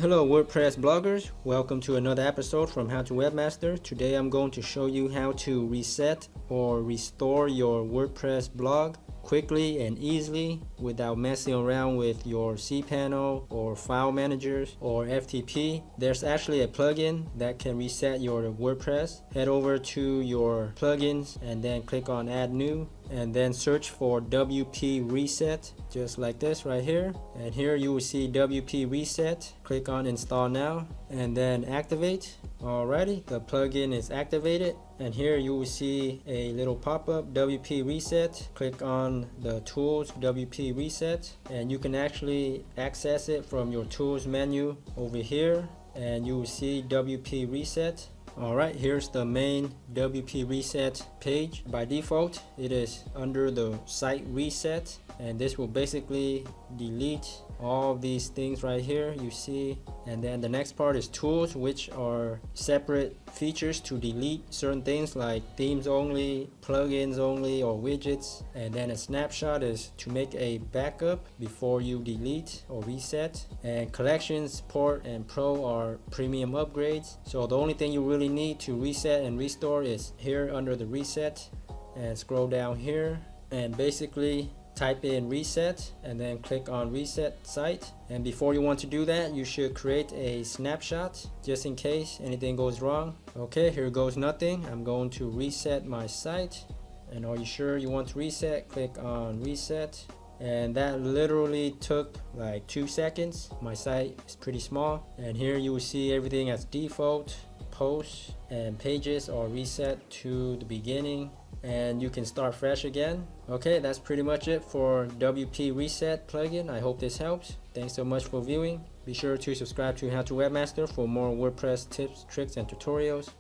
Hello WordPress bloggers, welcome to another episode from How to Webmaster. Today I'm going to show you how to reset or restore your WordPress blog quickly and easily without messing around with your cPanel or file managers or FTP. There's actually a plugin that can reset your WordPress. Head over to your plugins and then click on add new and then search for WP reset, just like this right here. And here you will see WP reset. Click on install now and then activate. Alrighty, the plugin is activated, and here you will see a little pop-up WP reset. Click on the tools WP reset and you can actually access it from your tools menu over here, and you will see WP reset. Alright, here's the main WP reset page. By default it is under the site reset, and this will basically delete all these things right here you see. And then the next part is tools, which are separate features to delete certain things like themes only, plugins only, or widgets. And then a snapshot is to make a backup before you delete or reset. And collections, support, and pro are premium upgrades. So the only thing you really need to reset and restore is here under the reset, and scroll down here and basically type in reset and then click on reset site. And before you want to do that, you should create a snapshot just in case anything goes wrong. Okay, here goes nothing. I'm going to reset my site. And are you sure you want to reset? Click on reset. And that literally took like 2 seconds. My site is pretty small, and here you will see everything as default. Posts and pages are reset to the beginning, and you can start fresh again. Okay, that's pretty much it for WP Reset plugin. I hope this helps. Thanks so much for viewing. Be sure to subscribe to How to Webmaster for more WordPress tips, tricks, and tutorials.